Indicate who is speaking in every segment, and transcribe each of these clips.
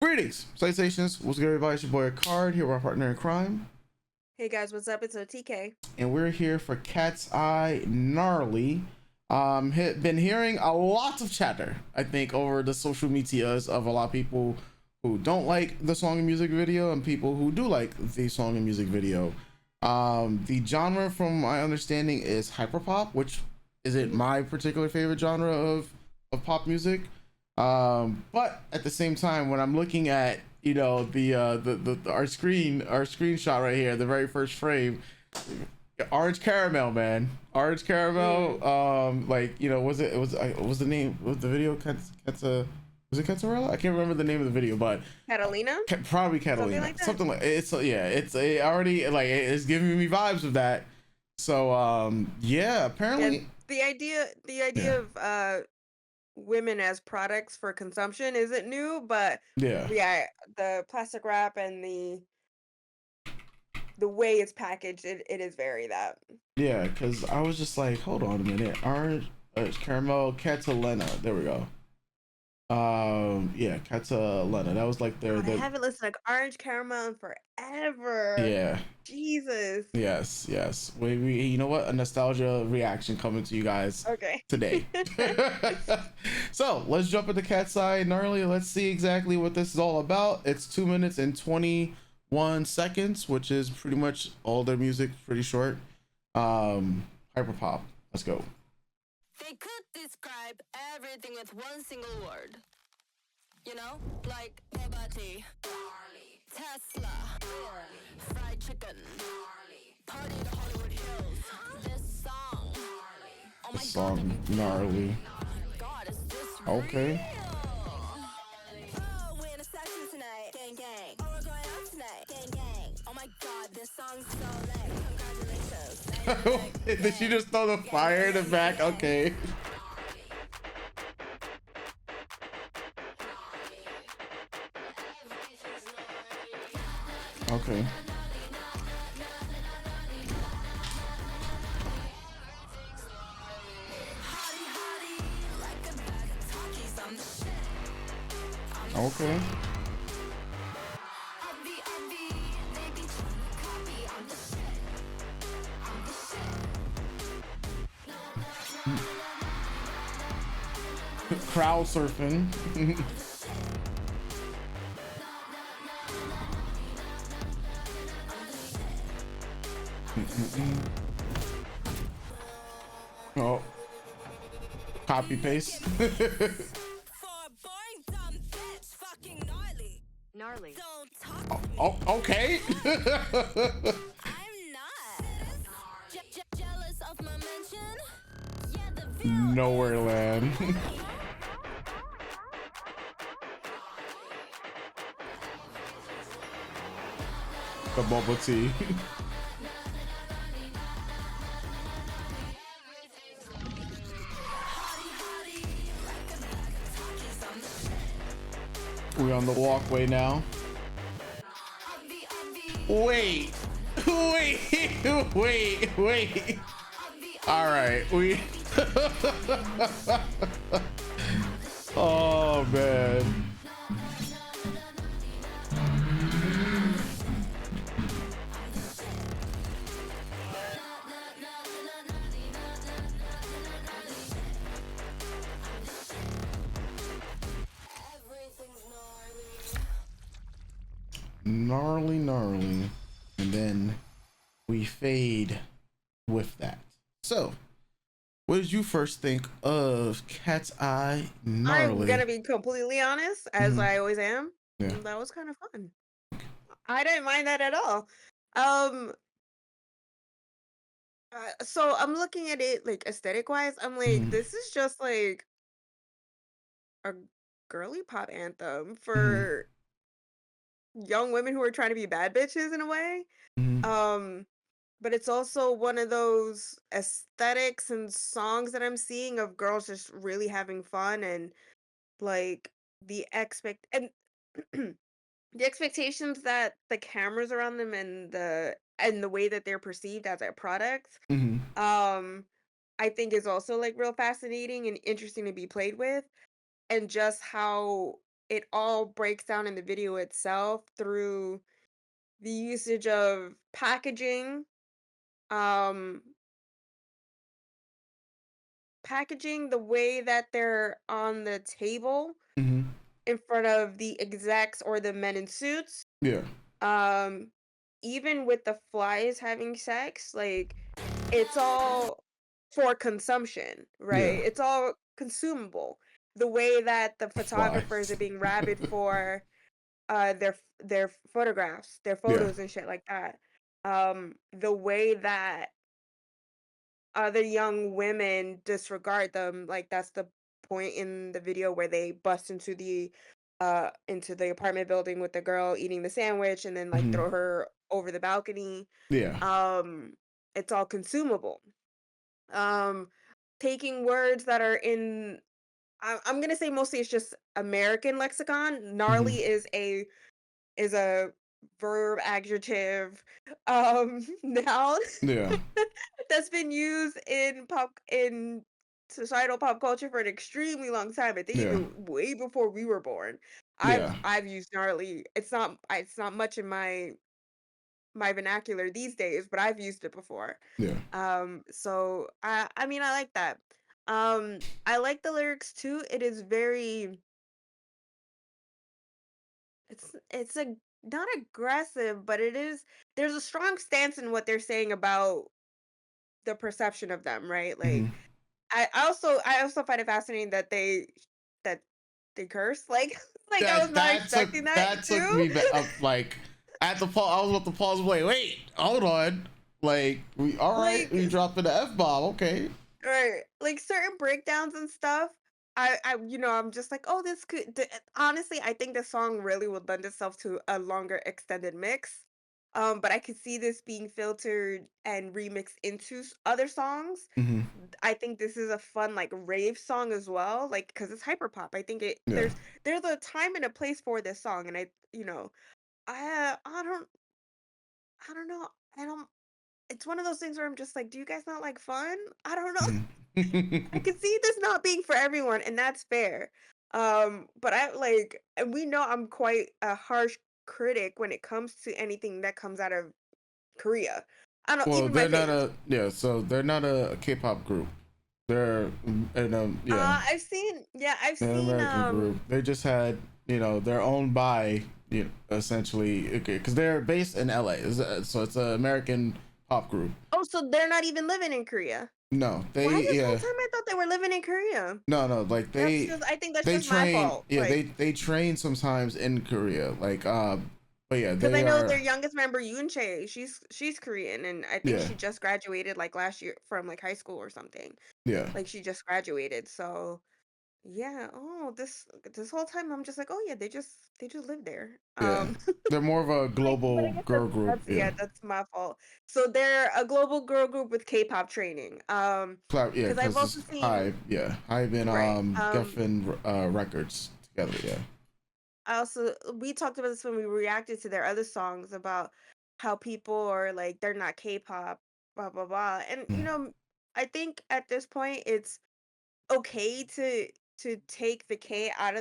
Speaker 1: Greetings, Salutations. What's good, everybody? It's your boy Ekard here with our partner in crime.
Speaker 2: Hey guys, what's up? It's OTK.
Speaker 1: And we're here for KATSEYE Gnarly. Been hearing a lot of chatter, I think, over the social medias of a lot of people who don't like the song and music video and people who do like the song and music video. The genre, from my understanding, is hyperpop, which isn't my particular favorite genre of pop music. But at the same time, when I'm looking at, you know, our screenshot right here, the very first frame, orange caramel, man, orange caramel. Like, you know, was the name of the video? Was it Catzarella? I can't remember the name of the video, but
Speaker 2: Catalina?
Speaker 1: Probably Catalina. Something like it's already, like, it's giving me vibes of that. So yeah, apparently
Speaker 2: the idea of women as products for consumption isn't new, but yeah, the plastic wrap and the way it's packaged, it is very that.
Speaker 1: Yeah, because I was just like, hold on a minute, orange caramel Catalina. There we go. Yeah, Catalina. That was like
Speaker 2: I haven't listened to like orange caramel in forever.
Speaker 1: Yeah.
Speaker 2: Jesus.
Speaker 1: Yes. We you know what? A nostalgia reaction coming to you guys today. So let's jump into KATSEYE Gnarly. Let's see exactly what this is all about. It's 2 minutes and 21 seconds, which is pretty much all their music, pretty short. Hyperpop. Let's go.
Speaker 3: They could describe everything with one single word. You know, like Bugatti, Tesla, fried chicken, party to Hollywood Hills. This song, oh my
Speaker 1: song Gnarly.
Speaker 3: God, is this
Speaker 1: okay?
Speaker 3: Real? Oh, we're in a section tonight, gang gang. Oh, we're going out tonight, gang gang. Oh my God, this song's so lit. Congratulations.
Speaker 1: Did she just throw the fire in the back? Okay. Okay. Okay. Crowd surfing. Oh, copy paste.
Speaker 3: Gnarly.
Speaker 1: Oh, okay.
Speaker 3: I'm not jealous of my mention. Yeah, the
Speaker 1: Nowhere land. The bubble tea. We're on the walkway now. Wait. All right, we. Oh man. Gnarly, and then we fade with that. So, what did you first think of KATSEYE Gnarly?
Speaker 2: I'm gonna be completely honest, as I always am.
Speaker 1: Yeah.
Speaker 2: That was kind of fun. I didn't mind that at all. So I'm looking at it like aesthetic wise. I'm like, this is just like a girly pop anthem for young women who are trying to be bad bitches in a way. But it's also one of those aesthetics and songs that I'm seeing of girls just really having fun and like the the expectations that the cameras around them and the way that they're perceived as a product, I think is also like real fascinating and interesting to be played with, and just how it all breaks down in the video itself through the usage of packaging, um, packaging, the way that they're on the table
Speaker 1: Mm-hmm.
Speaker 2: in front of the execs or the men in suits.
Speaker 1: Yeah.
Speaker 2: Um, even with the flies having sex, like it's all for consumption, right?
Speaker 1: Yeah.
Speaker 2: It's all consumable. The way that the photographers are
Speaker 1: Flies.
Speaker 2: being rabid for their photographs, their
Speaker 1: Yeah.
Speaker 2: photos and shit like that. The way that other young women disregard them, like that's the point in the video where they bust into the apartment building with the girl eating the sandwich and then like
Speaker 1: Mm-hmm.
Speaker 2: throw her over the balcony.
Speaker 1: Yeah.
Speaker 2: Um, it's all consumable. Um, taking words that are in I'm gonna say mostly it's just American lexicon.
Speaker 1: Mm-hmm.
Speaker 2: Gnarly is a verb adjective noun
Speaker 1: Yeah.
Speaker 2: that's been used in societal pop culture for an extremely long time. I think
Speaker 1: Yeah.
Speaker 2: even way before we were born.
Speaker 1: Yeah.
Speaker 2: I've used gnarly. It's not much in my vernacular these days, but I've used it before.
Speaker 1: Yeah.
Speaker 2: So I mean I like that. I like the lyrics too. It is very it's a not aggressive, but it is there's a strong stance in what they're saying about the perception of them, right?
Speaker 1: Mm-hmm.
Speaker 2: Like I also find it fascinating that they curse. Like like I was
Speaker 1: That
Speaker 2: not expecting that
Speaker 1: that took
Speaker 2: too.
Speaker 1: me up like at the pause. I was about to pause. Wait, hold on. Like we all right?
Speaker 2: Like
Speaker 1: We dropping the F bomb. Okay.
Speaker 2: right, like certain breakdowns and stuff. I'm just like, oh, honestly, I think the song really would lend itself to a longer extended mix. But I could see this being filtered and remixed into other songs.
Speaker 1: Mm-hmm.
Speaker 2: I think this is a fun like rave song as well, like because it's hyper pop. I think
Speaker 1: Yeah.
Speaker 2: there's a time and a place for this song, and I don't know. I don't. It's one of those things where I'm just like, do you guys not like fun? I don't know. I
Speaker 1: Mm-hmm.
Speaker 2: can see this not being for everyone, and that's fair. But and we know I'm quite a harsh critic when it comes to anything that comes out of Korea. I don't
Speaker 1: Well,
Speaker 2: even my
Speaker 1: they're not
Speaker 2: faves.
Speaker 1: a yeah. So they're not a K-pop group. They're and yeah,
Speaker 2: I've
Speaker 1: they're an
Speaker 2: seen
Speaker 1: American group. They just had they're owned by essentially because they're based in LA. So it's an American pop group.
Speaker 2: oh, so they're not even living in Korea.
Speaker 1: No,
Speaker 2: Why
Speaker 1: they
Speaker 2: this whole
Speaker 1: yeah.
Speaker 2: time I thought they were living in Korea?
Speaker 1: No, like
Speaker 2: I think that's
Speaker 1: they
Speaker 2: just my
Speaker 1: train.
Speaker 2: fault.
Speaker 1: Yeah, they train sometimes in Korea. Like but yeah,
Speaker 2: Because I
Speaker 1: they
Speaker 2: know their
Speaker 1: are
Speaker 2: youngest member Yoonchae, she's Korean, and I think
Speaker 1: yeah,
Speaker 2: she just graduated like last year from like high school or something.
Speaker 1: yeah,
Speaker 2: Like she just graduated, so yeah. Oh, this whole time I'm just like, oh yeah, they just live there.
Speaker 1: yeah. They're more of a
Speaker 2: But I
Speaker 1: global
Speaker 2: guess
Speaker 1: girl group.
Speaker 2: that's
Speaker 1: Yeah,
Speaker 2: yeah, that's my fault. So they're a global girl group with K-pop training.
Speaker 1: Yeah,
Speaker 2: Because I've
Speaker 1: because
Speaker 2: also
Speaker 1: it's
Speaker 2: seen
Speaker 1: Hive. Yeah, Hive and
Speaker 2: right.
Speaker 1: Geffen records together. Yeah.
Speaker 2: I also we talked about this when we reacted to their other songs about how people are like they're not K-pop, blah blah blah. And
Speaker 1: Mm-hmm.
Speaker 2: I think at this point it's okay to take the K out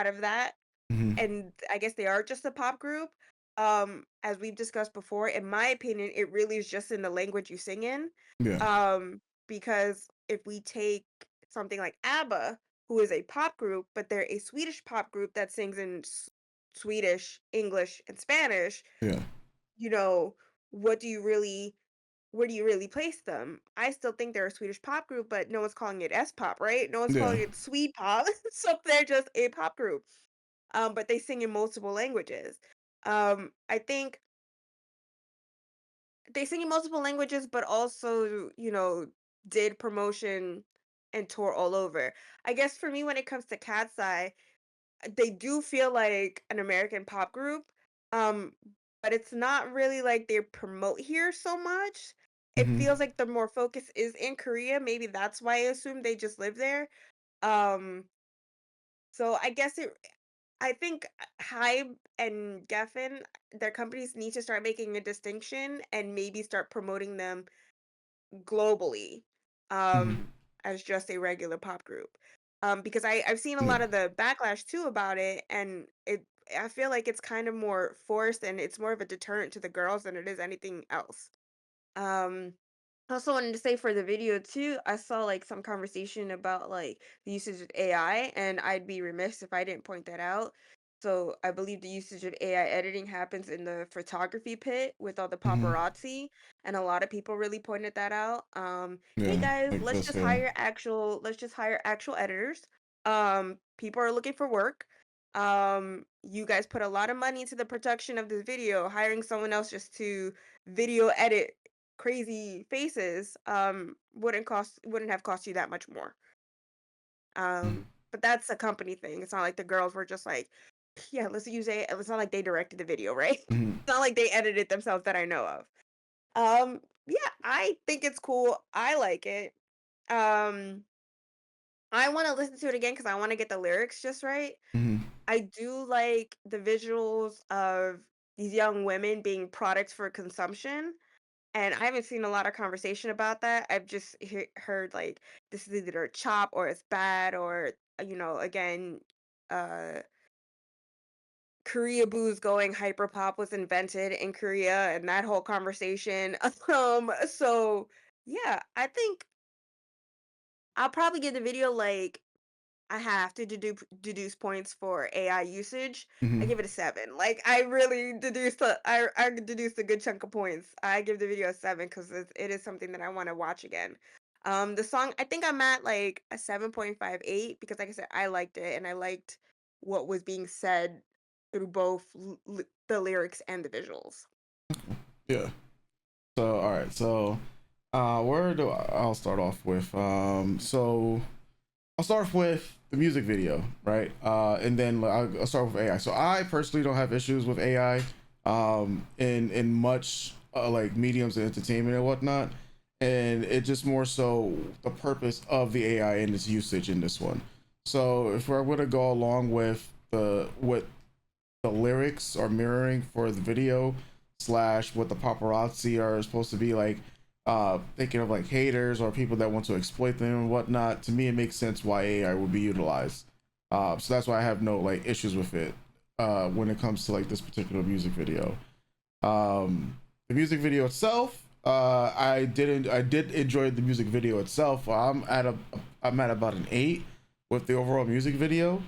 Speaker 2: of that,
Speaker 1: Mm-hmm.
Speaker 2: and I guess they are just a pop group. As we've discussed before, in my opinion, it really is just in the language you sing in.
Speaker 1: Yeah.
Speaker 2: Because if we take something like ABBA, who is a pop group, but they're a Swedish pop group that sings in Swedish, English, and Spanish,
Speaker 1: Yeah.
Speaker 2: you know, what do you really where do you really place them? I still think they're a Swedish pop group, but no one's calling it S-pop, right? No one's
Speaker 1: Yeah.
Speaker 2: calling it Swede pop, so they're just a pop group. But they sing in multiple languages. I think they sing in multiple languages, but also, did promotion and tour all over. I guess for me, when it comes to KATSEYE, they do feel like an American pop group, um, but it's not really like they promote here so much. It
Speaker 1: Mm-hmm.
Speaker 2: feels like the more focus is in Korea. Maybe that's why I assume they just live there. Um, so I think Hybe and Geffen, their companies need to start making a distinction and maybe start promoting them globally,
Speaker 1: Mm-hmm.
Speaker 2: um, as just a regular pop group. Because I've seen a lot
Speaker 1: Yeah.
Speaker 2: of the backlash too about it, and I feel like it's kind of more forced and it's more of a deterrent to the girls than it is anything else. Um, I also wanted to say for the video too, I saw like some conversation about like the usage of AI, and I'd be remiss if I didn't point that out. So I believe the usage of AI editing happens in the photography pit with all the
Speaker 1: Hmm.
Speaker 2: paparazzi, and a lot of people really pointed that out. Hey
Speaker 1: Yeah.
Speaker 2: guys,
Speaker 1: Like this.
Speaker 2: let's just hire actual editors. People are looking for work. You guys put a lot of money into the production of this video, hiring someone else just to video edit crazy faces wouldn't have cost you that much more. But that's a company thing. It's not like the girls were just like, yeah, let's use it. It's not like they directed the video, right?
Speaker 1: Hmm.
Speaker 2: It's not like they edited it themselves that I know of. Yeah, I think it's cool. I like it. Um, I want to listen to it again because I want to get the lyrics just right.
Speaker 1: Hmm.
Speaker 2: I do like the visuals of these young women being products for consumption. And I haven't seen a lot of conversation about that. I've just heard like this is either a chop or it's bad or again, uh Korea booze going hyperpop was invented in Korea and that whole conversation. So yeah, I think I'll probably give the video like I have to deduce points for AI usage. I
Speaker 1: Hmm.
Speaker 2: give it a 7. Like I really I deduced a good chunk of points. I give the video a 7 because it is something that I want to watch again. The song I think I'm at like a 7.58 because like I said I liked it and I liked what was being said through both the lyrics and the visuals.
Speaker 1: Yeah. So all right. So where do I'll start off with? So I'll start off with the music video, right? And then I'll start with AI. So I personally don't have issues with AI, in much like mediums and entertainment and whatnot, and it just more so the purpose of the AI and its usage in this one. So if we're going to go along with what the lyrics are mirroring for the video slash what the paparazzi are supposed to be like, thinking of like haters or people that want to exploit them and whatnot, to me it makes sense why AI would be utilized. So that's why I have no like issues with it when it comes to like this particular music video. The music video itself, I did enjoy the music video itself. I'm at about an 8 with the overall music video.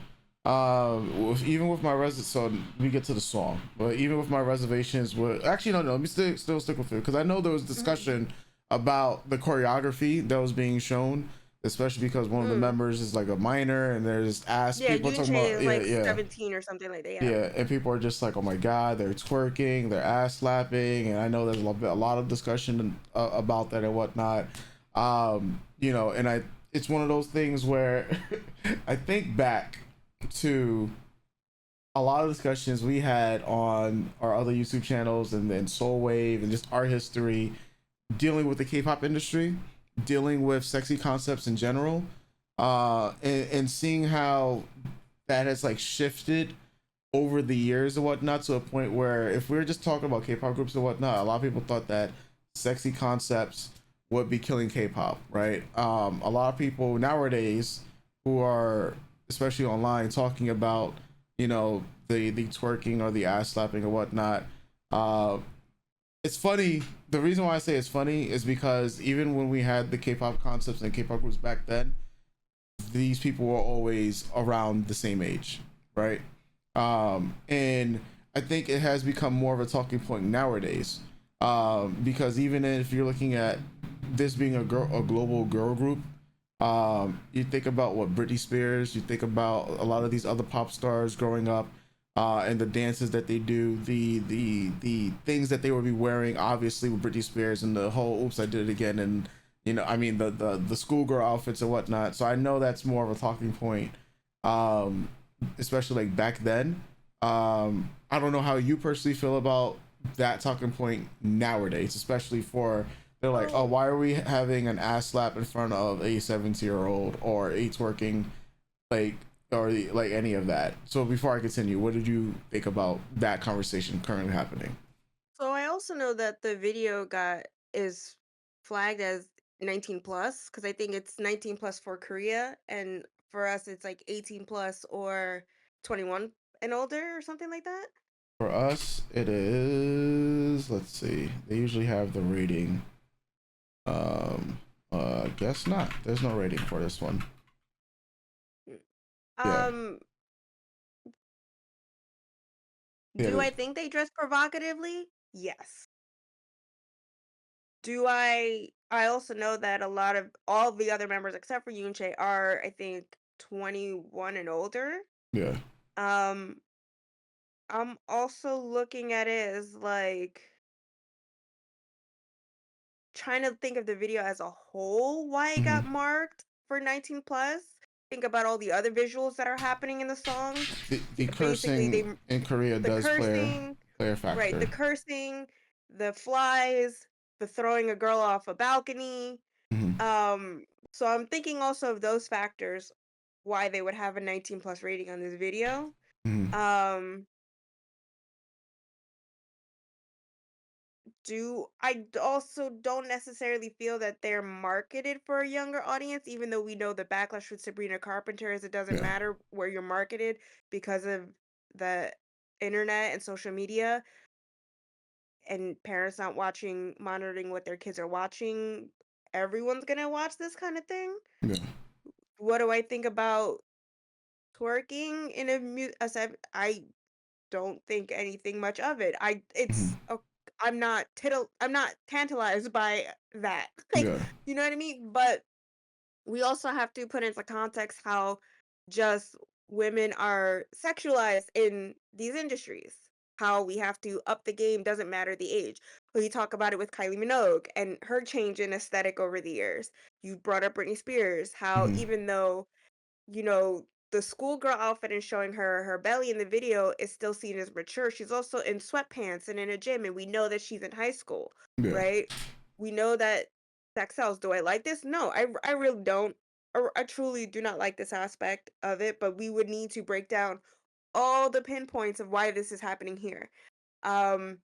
Speaker 1: Even with my so we get to the song, but even with my reservations, actually no, let me still stick with it because I know there was
Speaker 2: Mhm.
Speaker 1: discussion about the choreography that was being shown, especially because one of the
Speaker 2: Mm.
Speaker 1: members is like a minor, and there's ass
Speaker 2: Yeah,
Speaker 1: people talking
Speaker 2: Yunche
Speaker 1: about
Speaker 2: is
Speaker 1: yeah,
Speaker 2: like
Speaker 1: yeah,
Speaker 2: 17 or something like that. Yeah.
Speaker 1: yeah, and people are just like, oh my god, they're twerking, they're ass slapping, and I know there's a lot of discussion about that and whatnot. And it's one of those things where I think back to a lot of discussions we had on our other YouTube channels and then Soul Wave and just art history, dealing with the K-pop industry, dealing with sexy concepts in general, and seeing how that has like shifted over the years and whatnot to a point where if we were just talking about K-pop groups and whatnot, a lot of people thought that sexy concepts would be killing K-pop, right? A lot of people nowadays who are especially online talking about the twerking or the ass slapping or whatnot. Uh, it's funny. The reason why I say it's funny is because even when we had the K-pop concepts and K-pop groups back then, these people were always around the same age, right? And I think it has become more of a talking point nowadays, because even if you're looking at this being a global girl group, you think about what Britney Spears, you think about a lot of these other pop stars growing up, and the dances that they do, the things that they would be wearing, obviously with Britney Spears and the whole "Oops, I Did It Again," and I mean the schoolgirl outfits and whatnot. So I know that's more of a talking point, um, especially like back then. I don't know how you personally feel about that talking point nowadays, especially for they're like, oh,
Speaker 2: Well,
Speaker 1: why are we having an ass slap in front of a 17-year-old or a twerking like or like any of that? So before I continue, what did you think about that conversation currently happening?
Speaker 2: so I also know that the video got is flagged as 19 plus because I think it's 19 plus for Korea and for us it's like 18 plus or 21 and older or something like that?
Speaker 1: For us, it is. Let's see. They usually have the rating. Guess not. There's no rating for this one. Yeah.
Speaker 2: Um,
Speaker 1: Yeah.
Speaker 2: do I think they dress provocatively? Yes. Do I also know that a lot of all the other members except for Yoonchae are, I think, 21 and older.
Speaker 1: Yeah.
Speaker 2: Um, I'm also looking at it as like trying to think of the video as a whole, why it got
Speaker 1: hmm
Speaker 2: marked for 19 plus. Think about all the other visuals that are happening in the song.
Speaker 1: The
Speaker 2: Basically,
Speaker 1: cursing in Korea
Speaker 2: the
Speaker 1: does
Speaker 2: cursing,
Speaker 1: play a
Speaker 2: right, the
Speaker 1: factor.
Speaker 2: cursing, the flies, the throwing a girl off a balcony.
Speaker 1: hmm
Speaker 2: Um, so I'm thinking also of those factors why they would have a 19 plus rating on this video.
Speaker 1: hmm
Speaker 2: Um, also don't necessarily feel that they're marketed for a younger audience, even though we know the backlash with Sabrina Carpenter is it doesn't
Speaker 1: Yeah.
Speaker 2: matter where you're marketed because of the internet and social media and parents not monitoring what their kids are watching. Everyone's gonna watch this kind of thing.
Speaker 1: Yeah.
Speaker 2: What do I think about twerking in I don't think anything much of it.
Speaker 1: hmm
Speaker 2: I'm not tantalized by that. Like,
Speaker 1: Yeah.
Speaker 2: you know what I mean? But we also have to put into context how just women are sexualized in these industries. How we have to up the game doesn't matter the age. We talk about it with Kylie Minogue and her change in aesthetic over the years. You brought up Britney Spears, how
Speaker 1: hmm
Speaker 2: even though the schoolgirl outfit and showing her belly in the video is still seen as mature. She's also in sweatpants and in a gym, and we know that she's in high school,
Speaker 1: Yeah.
Speaker 2: right? We know that sex sells. Do I like this? No, I really don't. I truly do not like this aspect of it, but we would need to break down all the pinpoints of why this is happening here. Um,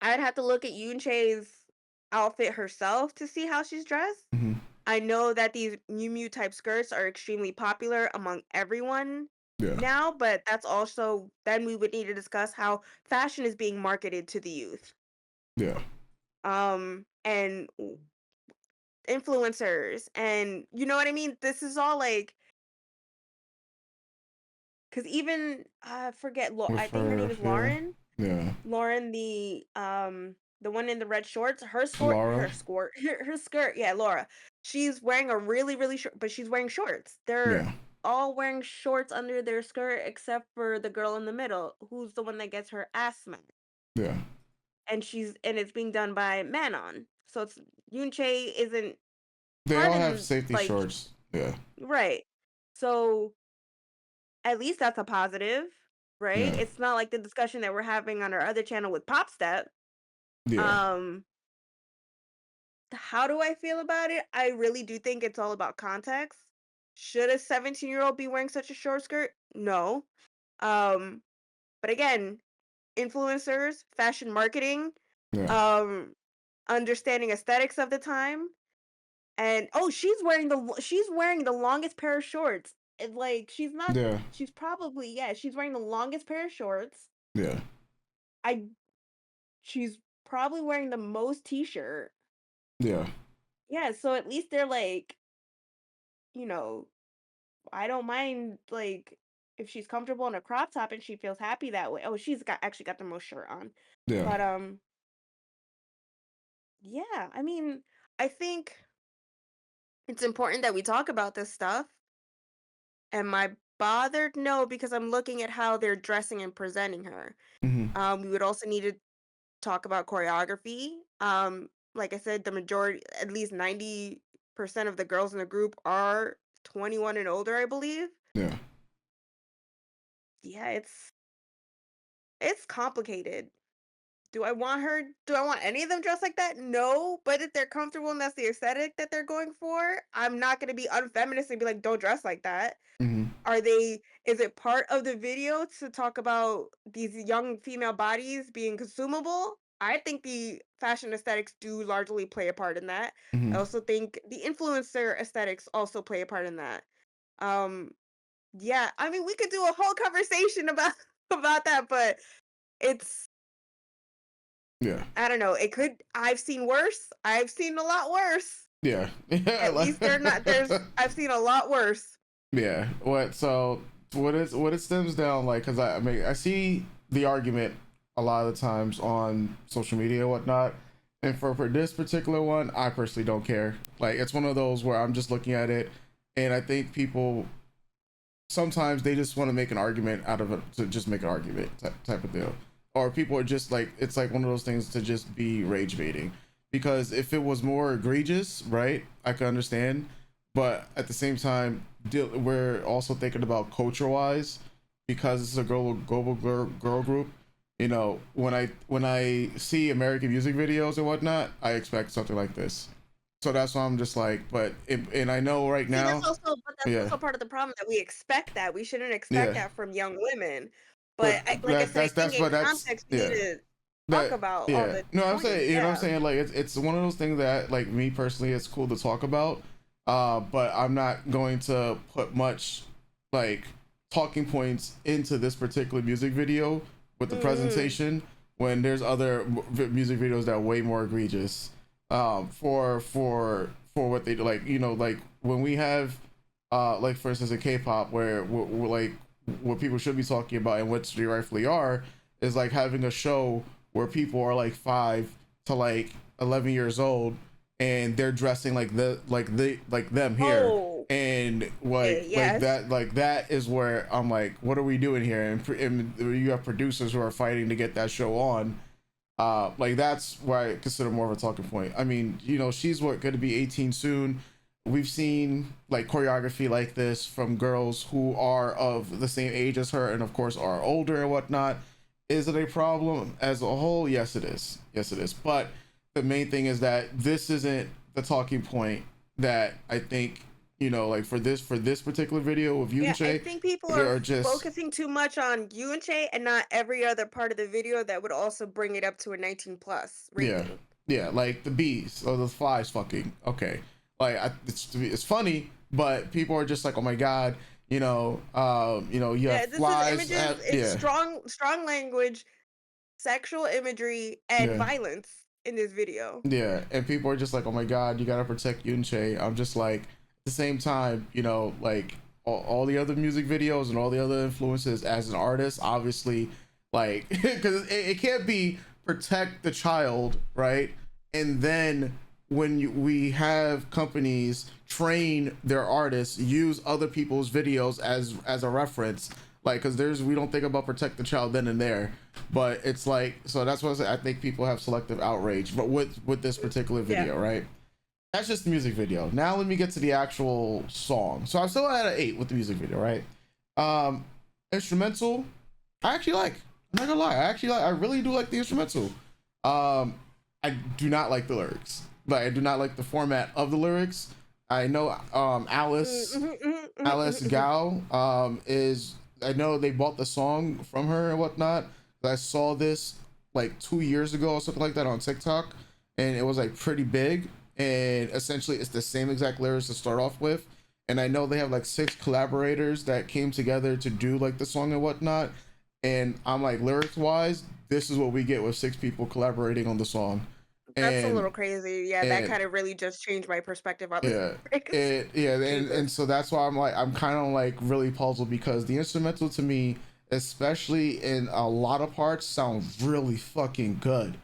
Speaker 2: I'd have to look at Yoon Chae's outfit herself to see how she's dressed.
Speaker 1: hmm
Speaker 2: I know that these Miu Miu type skirts are extremely popular among everyone
Speaker 1: Yeah.
Speaker 2: now, but that's also then we would need to discuss how fashion is being marketed to the youth.
Speaker 1: Yeah.
Speaker 2: And influencers and you know what I mean? This is all like cuz even I forget I
Speaker 1: With
Speaker 2: think her name
Speaker 1: her,
Speaker 2: is
Speaker 1: yeah.
Speaker 2: Lauren.
Speaker 1: Yeah.
Speaker 2: Lauren the one in the red shorts,
Speaker 1: Laura.
Speaker 2: her skirt, yeah, Laura. She's wearing a really really short but she's wearing shorts. They're
Speaker 1: Yeah.
Speaker 2: all wearing shorts under their skirt except for the girl in the middle who's the one that gets her ass smacked.
Speaker 1: Yeah.
Speaker 2: And it's being done by Manon. So it's Yoonchae isn't
Speaker 1: They
Speaker 2: part
Speaker 1: all
Speaker 2: of
Speaker 1: have
Speaker 2: the
Speaker 1: safety
Speaker 2: like
Speaker 1: shorts. Yeah.
Speaker 2: right. So at least that's a positive, right?
Speaker 1: Yeah.
Speaker 2: It's not like the discussion that we're having on our other channel with Pop Step.
Speaker 1: Yeah.
Speaker 2: Um How do I feel about it? I really do think it's all about context. Should a 17-year-old be wearing such a short skirt? No. Um, but again, influencers, fashion marketing,
Speaker 1: Yeah.
Speaker 2: um, understanding aesthetics of the time, and oh, she's wearing the longest pair of shorts. It's like
Speaker 1: Yeah.
Speaker 2: she's probably yeah, she's wearing the longest pair of shorts.
Speaker 1: Yeah.
Speaker 2: I she's probably wearing the most t-shirt.
Speaker 1: Yeah.
Speaker 2: Yeah, so at least they're like, you know, I don't mind like if she's comfortable in a crop top and she feels happy that way. Oh, she's got actually got the most shirt on.
Speaker 1: Yeah.
Speaker 2: But yeah, I mean, I think it's important that we talk about this stuff. Am I bothered? No, because I'm looking at how they're dressing and presenting her.
Speaker 1: hmm
Speaker 2: We would also need to talk about choreography. Like I said, the majority, at least 90% of the girls in the group are 21 and older, I believe.
Speaker 1: Yeah.
Speaker 2: Yeah, it's complicated. Do I want any of them dressed like that? No, but if they're comfortable and that's the aesthetic that they're going for, I'm not gonna be unfeminist and be like, don't dress like that.
Speaker 1: hmm
Speaker 2: Is it part of the video to talk about these young female bodies being consumable? I think the fashion aesthetics do largely play a part in that. I
Speaker 1: hmm
Speaker 2: also think the influencer aesthetics also play a part in that. Yeah, I mean, we could do a whole conversation about about that, but it's
Speaker 1: Yeah.
Speaker 2: I don't know. It could. I've seen worse. I've seen a lot worse.
Speaker 1: Yeah.
Speaker 2: At least they're not. I've seen a lot worse.
Speaker 1: Yeah. What it stems down like, because I mean I see the argument a lot of the times on social media and whatnot, and for this particular one, I personally don't care. Like, it's one of those where I'm just looking at it, and I think people sometimes they just want to make an argument out of it to just make an argument type of deal, or people are just like, it's like one of those things to just be rage baiting. Because if it was more egregious, right, I could understand, but at the same time, we're also thinking about culture wise, because it's a global girl group. You know, when I see American music videos and whatnot, I expect something like this. So that's why I'm just like, and I know right
Speaker 2: See,
Speaker 1: now,
Speaker 2: that's
Speaker 1: yeah,
Speaker 2: also part of the problem that we expect that. We shouldn't expect
Speaker 1: yeah,
Speaker 2: that from young women.
Speaker 1: but
Speaker 2: But like I said, I think in
Speaker 1: that's
Speaker 2: context, we need
Speaker 1: yeah.
Speaker 2: to talk
Speaker 1: That
Speaker 2: about all
Speaker 1: yeah,
Speaker 2: the
Speaker 1: no, I'm
Speaker 2: points.
Speaker 1: saying, you know what I'm
Speaker 2: Yeah.
Speaker 1: saying, like it's one of those things that, like, me personally, it's cool to talk about, but I'm not going to put much like talking points into this particular music video with the
Speaker 2: Mm.
Speaker 1: presentation, when there's other music videos that are way more egregious, for what they do. Like, you know, like when we have like for instance in K-pop, where we're like, what people should be talking about and which they rightfully are, is like having a show where people are like 5 to like 11 years old, and they're dressing like like them here,
Speaker 2: Oh,
Speaker 1: and
Speaker 2: okay, yes.
Speaker 1: like that is where I'm like, what are we doing here? And you have producers who are fighting to get that show on. Like, that's where I consider more of a talking point. I mean, you know, she's going to be 18 soon. We've seen like choreography like this from girls who are of the same age as her, and of course are older and whatnot. Is it a problem as a whole? Yes, it is. Yes, it is. But the main thing is that this isn't the talking point that I think, you know, like for this particular video of
Speaker 2: Yeah, I
Speaker 1: Yunche,
Speaker 2: think people
Speaker 1: they
Speaker 2: are
Speaker 1: are just,
Speaker 2: focusing too much on Yunche and not every other part of the video that would also bring it up to a 19 plus
Speaker 1: yeah,
Speaker 2: rating.
Speaker 1: yeah, like the bees or the flies fucking. Okay, like it's funny, but people are just like, oh my god, you know, you have
Speaker 2: Yeah, this is
Speaker 1: flies
Speaker 2: images.
Speaker 1: at,
Speaker 2: It's
Speaker 1: yeah,
Speaker 2: strong language, sexual imagery, and
Speaker 1: yeah,
Speaker 2: violence in this video.
Speaker 1: yeah, and people are just like, oh my god, you gotta protect Yunche. I'm just like, at the same time, you know, like all the other music videos and all the other influences as an artist, obviously, like, because it can't be protect the child, right? And then when we have companies train their artists use other people's videos as a reference, like, because there's, we don't think about protect the child then and there, but it's like, so that's what I think people have selective outrage, but with this particular
Speaker 2: Yeah.
Speaker 1: video, right? That's just the music video. Now let me get to the actual song. So I'm still at an 8 with the music video, right? Instrumental, I actually like. I'm not gonna lie, I really do like the instrumental. I do not like the lyrics. Like, I do not like the format of the lyrics. I know Alice Gao is, I know they bought the song from her and whatnot. I saw this like 2 years ago or something like that on TikTok, and it was like pretty big. And essentially, it's the same exact lyrics to start off with. And I know they have like 6 collaborators that came together to do like the song and whatnot. And I'm like, lyrics wise, this is what we get with 6 people collaborating on the song.
Speaker 2: That's a
Speaker 1: And
Speaker 2: little crazy. Yeah, that
Speaker 1: and
Speaker 2: kind of really just changed my perspective on the
Speaker 1: yeah,
Speaker 2: lyrics.
Speaker 1: and
Speaker 2: Jesus.
Speaker 1: so that's why I'm like, I'm kind of like really puzzled, because the instrumental to me, especially in a lot of parts, sound really fucking good.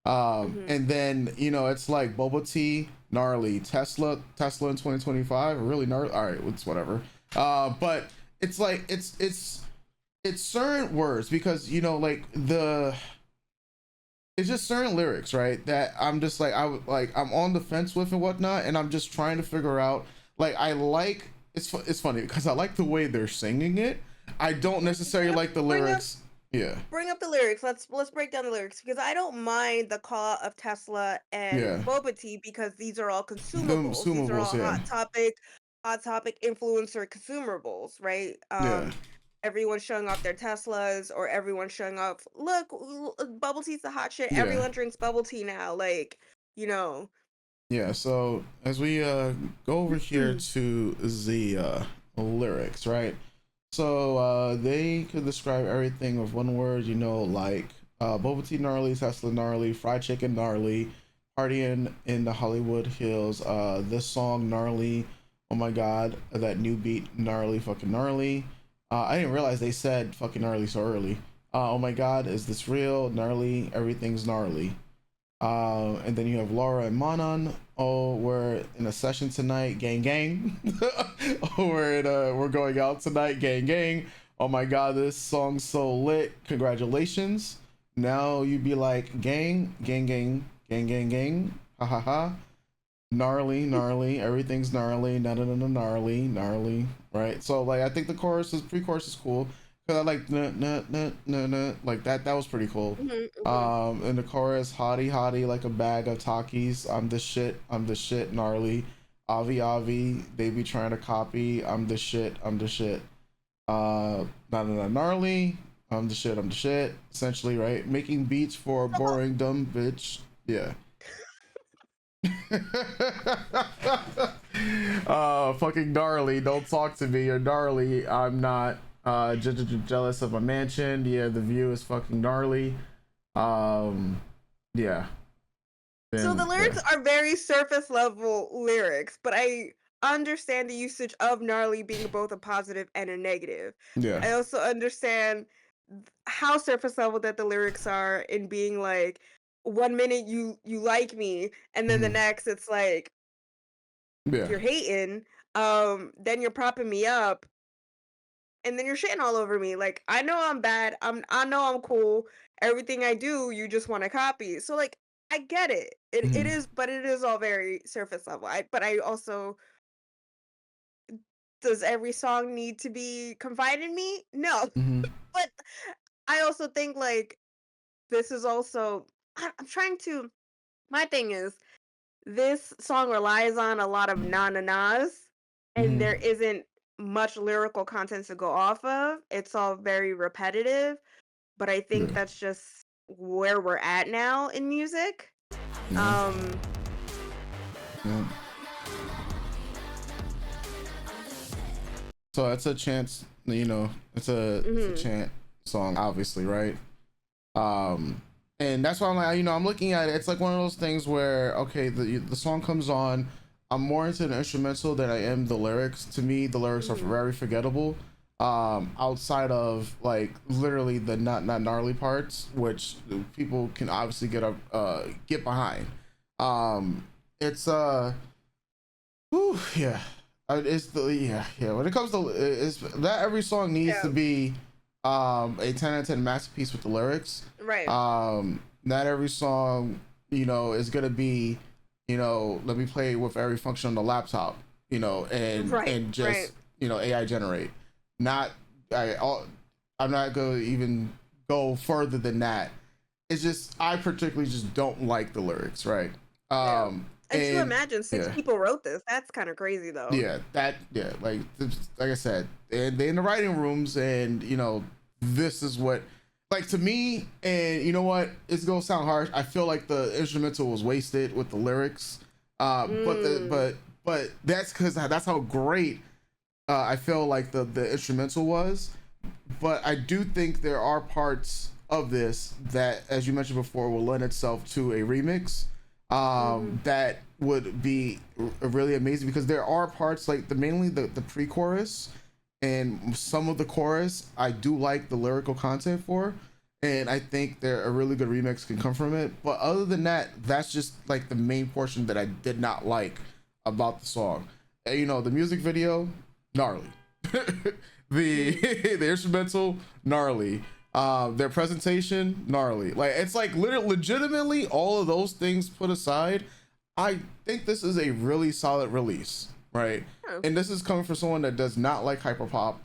Speaker 2: Hmm.
Speaker 1: And then, you know, it's like Bubble Tea, Gnarly, Tesla in 2025, really gnarly. All right, it's whatever. But it's like it's certain words, because, you know, like it's just certain lyrics, right, that I'm just like, I'm on the fence with and whatnot, and I'm just trying to figure out, like, I like, it's funny because I like the way they're singing it. I don't necessarily like the
Speaker 2: Bring up
Speaker 1: lyrics. Yeah,
Speaker 2: bring up the lyrics. Let's break down the lyrics because I don't mind the call of Tesla and
Speaker 1: yeah,
Speaker 2: boba tea because these are all
Speaker 1: them
Speaker 2: consumables. These are
Speaker 1: consumables,
Speaker 2: all
Speaker 1: yeah,
Speaker 2: hot topic influencer consumables, right?
Speaker 1: yeah,
Speaker 2: Everyone's showing off their Teslas or everyone's showing off, look, bubble tea's the hot shit.
Speaker 1: yeah,
Speaker 2: Everyone drinks bubble tea now. Like, you know.
Speaker 1: yeah. So as we go over here to the lyrics, right? So they could describe everything with one word, you know, like bubble tea gnarly, Tesla gnarly, fried chicken gnarly, partying in the Hollywood Hills, this song gnarly, oh my god, that new beat gnarly, fucking gnarly. I didn't realize they said fucking gnarly so early. Oh my god, is this real? Gnarly, everything's gnarly. And then you have Laura and Manon. Oh, we're in a session tonight, gang gang. Oh, we're going out tonight, gang gang. Oh my god, this song's so lit. Congratulations. Now you be like, gang, gang, gang, gang, gang, gang. Ha ha ha. Gnarly, gnarly. Everything's gnarly. Na na na na gnarly, gnarly. Right. So like, I think the pre-chorus is cool. Cause I like nah, nah, nah, nah, nah, like that. That was pretty cool. And the chorus, hottie, hottie, like a bag of Takis. I'm the shit. I'm the shit. Gnarly. Avi, Avi. They be trying to copy. I'm the shit. I'm the shit. Nah, nah, nah, gnarly. I'm the shit. I'm the shit. Essentially, right? Making beats for a boring dumb bitch. Yeah. Fucking gnarly. Don't talk to me. You're gnarly. I'm not. Jealous of a mansion. Yeah, the view is fucking gnarly. Yeah.
Speaker 2: So the lyrics are very surface level lyrics, but I understand the usage of gnarly being both a positive and a negative.
Speaker 1: Yeah.
Speaker 2: I also understand how surface level that the lyrics are in being like, 1 minute you like me, and then the next it's like you're hating, then you're propping me up, and then you're shitting all over me. Like, I know I'm bad. I know I'm cool. Everything I do, you just want to copy. So like, I get it. It is, but it is all very surface level. But I also, does every song need to be confide in me? No. But I also think like this is also I'm trying to my thing is this song relies on a lot of na-na-nas, and there isn't much lyrical content to go off of. It's all very repetitive, but I think that's just where we're at now in music.
Speaker 1: So it's a chance, you know, it's a chant song, obviously, right? And that's why I'm like, you know, I'm looking at it. It's like one of those things where, okay, the song comes on, I'm more into the instrumental than I am the lyrics. To me, the lyrics are very forgettable. Outside of like literally the not gnarly parts, which people can obviously get behind. It's yeah. It's when it comes to it's that every song needs to be a 10 out of 10 masterpiece with the lyrics,
Speaker 2: right?
Speaker 1: Not every song, you know, is gonna be, you know, let me play with every function on the laptop, you know, and just you know, AI generate. I'm not gonna even go further than that. It's just I particularly just don't like the lyrics, right?
Speaker 2: And to imagine 6 people wrote this, that's kind of crazy though.
Speaker 1: Like I said, and they in the writing rooms, and you know, this is what, like, to me, and you know what, it's gonna sound harsh, I feel like the instrumental was wasted with the lyrics, but that's because that's how great I feel like the instrumental was. But I do think there are parts of this that, as you mentioned before, will lend itself to a remix that would be really amazing, because there are parts like mainly the pre-chorus and some of the chorus I do like the lyrical content for, and I think a really good remix can come from it. But other than that, that's just like the main portion that I did not like about the song. And, you know, the music video, gnarly. the instrumental, gnarly. Their presentation, gnarly. Like, it's like legitimately all of those things put aside, I think this is a really solid release, right? And this is coming from someone that does not like hyperpop,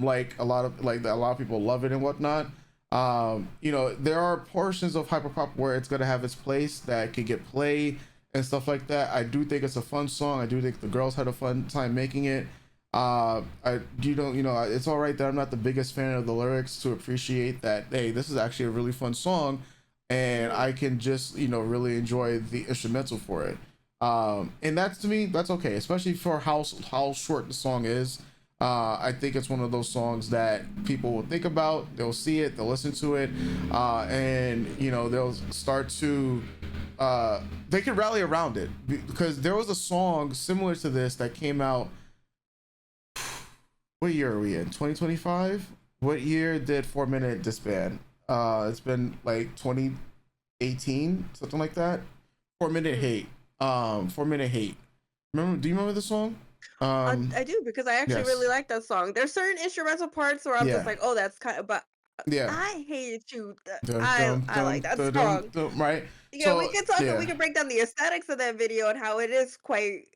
Speaker 1: like a lot of people love it and whatnot. You know, there are portions of hyperpop where it's gonna have its place that could get played and stuff like that. I do think it's a fun song. I do think the girls had a fun time making it. It's all right that I'm not the biggest fan of the lyrics to appreciate that, hey, this is actually a really fun song, and I can just, you know, really enjoy the instrumental for it. And that's, to me, that's okay, especially for how short the song is. I think it's one of those songs that people will think about, they'll see it, they'll listen to it, and you know, they'll start to they can rally around it, because there was a song similar to this that came out, what year are we in, 2025? What year did 4 Minute disband? It's been like 2018, something like that. 4 Minute Hate. 4 Minute Hate. Remember? Do you remember the song?
Speaker 2: I do, because I actually
Speaker 1: yes.
Speaker 2: really like that song. There's certain instrumental parts where I'm
Speaker 1: Yeah.
Speaker 2: just like, oh, that's kind of, but
Speaker 1: Yeah.
Speaker 2: I hate you.
Speaker 1: Dun,
Speaker 2: I like that
Speaker 1: dun,
Speaker 2: song.
Speaker 1: right?
Speaker 2: Yeah, we
Speaker 1: So
Speaker 2: can talk.
Speaker 1: yeah.
Speaker 2: We can break down the aesthetics of that video and how it is quite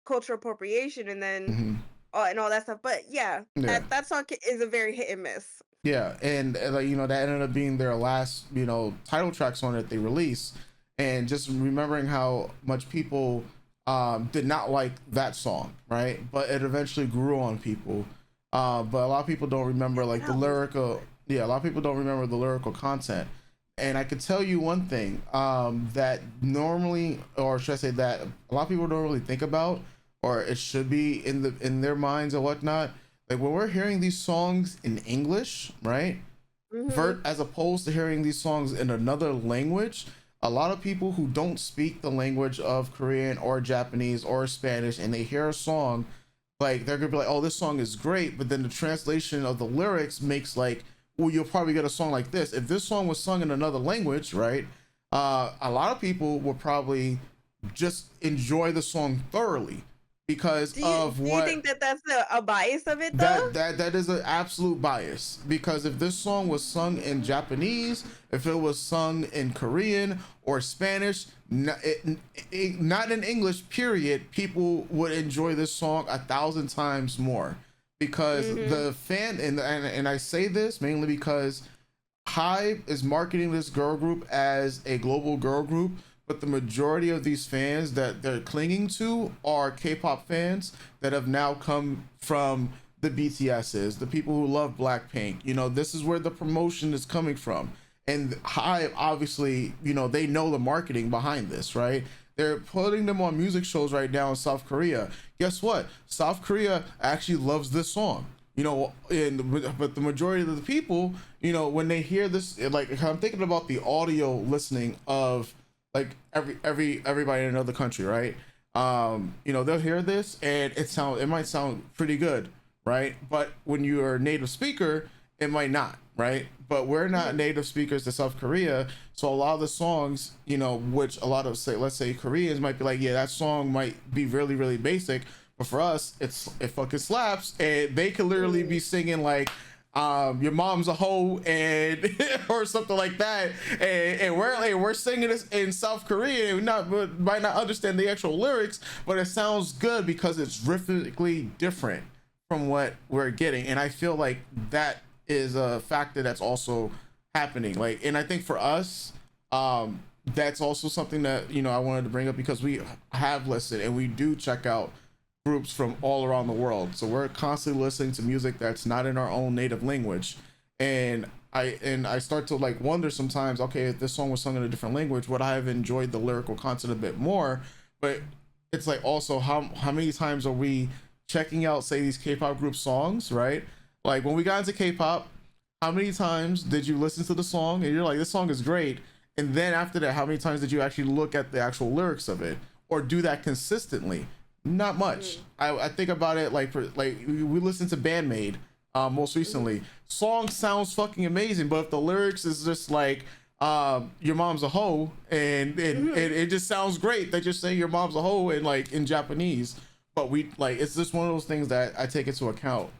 Speaker 2: cultural appropriation, and then
Speaker 1: hmm
Speaker 2: and all that stuff. But yeah,
Speaker 1: Yeah.
Speaker 2: that song is a very hit and miss.
Speaker 1: Yeah, and like, you know, that ended up being their last, you know, title track song that they released, and just remembering how much people did not like that song, right? But it eventually grew on people. But a lot of people don't remember like the lyrical. Yeah, a lot of people don't remember the lyrical content. And I could tell you one thing that normally, or should I say that a lot of people don't really think about, or it should be in their minds or whatnot. Like when we're hearing these songs in English, right? As opposed to hearing these songs in another language, a lot of people who don't speak the language of Korean or Japanese or Spanish, and they hear a song, like they're gonna be like, oh, this song is great, but then the translation of the lyrics makes like, well, you'll probably get a song like this. If this song was sung in another language, right? A lot of people will probably just enjoy the song thoroughly because
Speaker 2: Do
Speaker 1: of
Speaker 2: you
Speaker 1: what
Speaker 2: think that that's a bias of it though?
Speaker 1: that is an absolute bias, because if this song was sung in Japanese, if it was sung in Korean or Spanish, not in English, period, people would enjoy this song 1,000 times more, because the fan, and I say this mainly because Hive is marketing this girl group as a global girl group, but the majority of these fans that they're clinging to are K-pop fans that have now come from the BTSs, the people who love Blackpink. You know, this is where the promotion is coming from. And Hive, obviously, you know, they know the marketing behind this, right? They're putting them on music shows right now in South Korea. Guess what? South Korea actually loves this song. You know, but the majority of the people, you know, when they hear this, like I'm thinking about the audio listening of like everybody in another country, right? You know, they'll hear this and it might sound pretty good, right? But when you're a native speaker, it might not, right? But we're not native speakers to South Korea, so a lot of the songs, you know, which a lot of let's say Koreans might be like, yeah, that song might be really, really basic, but for us, it fucking slaps, and they could literally be singing like, your mom's a hoe, and or something like that, and we're singing this in South Korea, and we might not understand the actual lyrics, but it sounds good because it's rhythmically different from what we're getting. And I feel like that is a factor that's also happening, like, and I think for us, that's also something that, you know, I wanted to bring up, because we have listened and we do check out groups from all around the world, so we're constantly listening to music that's not in our own native language, and I start to like wonder sometimes, okay, if this song was sung in a different language, would I have enjoyed the lyrical content a bit more? But it's like, also, how many times are we checking out, say, these K-pop group songs, right? Like when we got into K-pop, how many times did you listen to the song and you're like, this song is great, and then after that, how many times did you actually look at the actual lyrics of it or do that consistently? Not much. I think about it like we listened to Bandmade most recently. Song sounds fucking amazing, but if the lyrics is just like your mom's a hoe, and it just sounds great, they just say your mom's a hoe and like in Japanese, but we like, it's just one of those things that I take into account.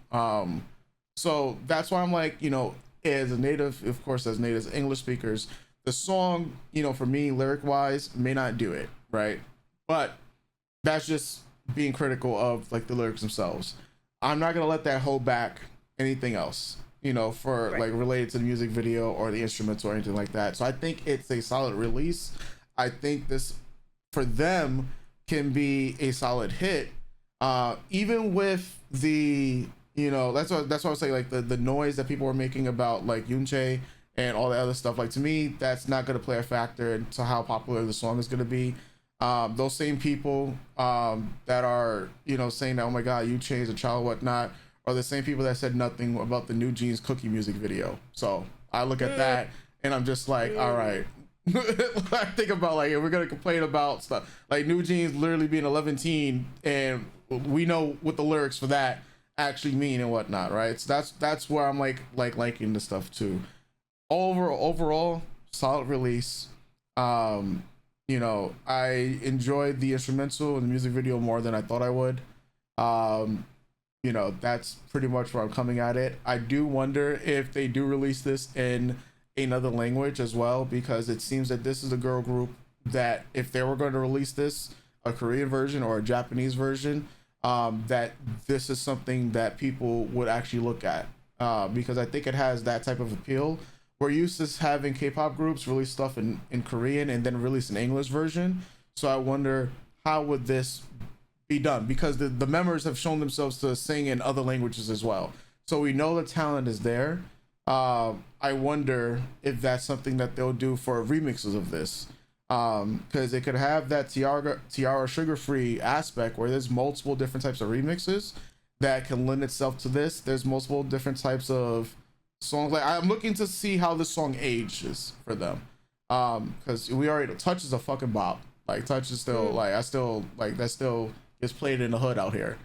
Speaker 1: So that's why I'm like, you know, as a native, of course, as native English speakers, the song, you know, for me, lyric wise, may not do it right, but that's just being critical of like the lyrics themselves. I'm not gonna let that hold back anything else, you know, for like related to the music video or the instruments or anything like that. So I think it's a solid release. I think this for them can be a solid hit, even with the, you know, that's what I was saying, like the noise that people were making about like Yoonchae and all the other stuff. Like, to me, that's not going to play a factor into how popular the song is going to be. Those same people that are, you know, saying that, oh my god, you changed a child, whatnot, are the same people that said nothing about the New Jeans Cookie music video. So I look at that and I'm just like, all right. I think about like, if we're gonna complain about stuff like New Jeans literally being 11 teen, and we know what the lyrics for that actually mean and whatnot, right? So that's where I'm like liking the stuff too. Overall, solid release. You know, I enjoyed the instrumental and the music video more than I thought I would. You know, that's pretty much where I'm coming at it. I do wonder if they do release this in another language as well, because it seems that this is a girl group that if they were going to release this, a Korean version or a Japanese version, that this is something that people would actually look at, because I think it has that type of appeal. We're used to having K-pop groups release stuff in Korean and then release an English version. So I wonder how would this be done, because the members have shown themselves to sing in other languages as well. So we know the talent is there. I wonder if that's something that they'll do for remixes of this, because it could have that Tiara Sugar Free aspect where there's multiple different types of remixes that can lend itself to this. There's multiple different types of songs. Like I'm looking to see how this song ages for them, because we already Touch is a fucking bop. Like Touch is still like I still like that still is played in the hood out here.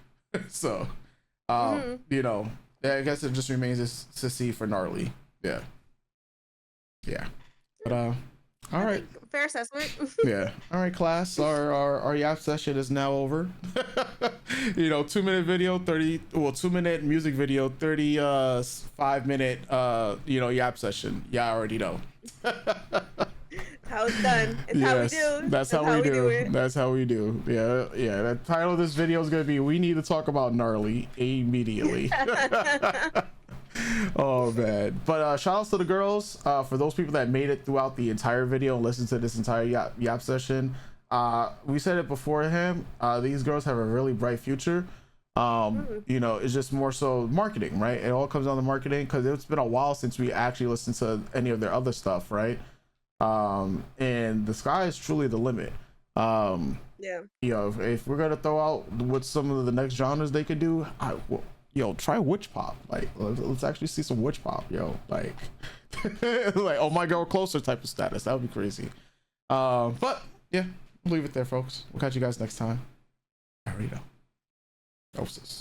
Speaker 1: So you know, I guess it just remains to see for Gnarly. Yeah. But all right,
Speaker 2: fair assessment.
Speaker 1: yeah, all right, class, our yap session is now over. You know, 2-minute video, 2-minute music video, 35-minute you know, yap session. Yeah, I already know.
Speaker 2: How it's done. It's how we do.
Speaker 1: That's how we do. That's how we do. Yeah. The title of this video is gonna be "We Need to Talk About Gnarly Immediately." Oh man. But shout outs to the girls, for those people that made it throughout the entire video and listened to this entire yap session. We said it beforehand, these girls have a really bright future. You know, it's just more so marketing, right? It all comes down to marketing, because it's been a while since we actually listened to any of their other stuff, right? And the sky is truly the limit.
Speaker 2: Yeah,
Speaker 1: you know, if we're gonna throw out what some of the next genres they could do, yo, try witch pop. Like let's actually see some witch pop, yo. Like like Oh My Girl Closer type of status. That would be crazy. But yeah, we'll leave it there, folks. We'll catch you guys next time. Alrighty, Doses.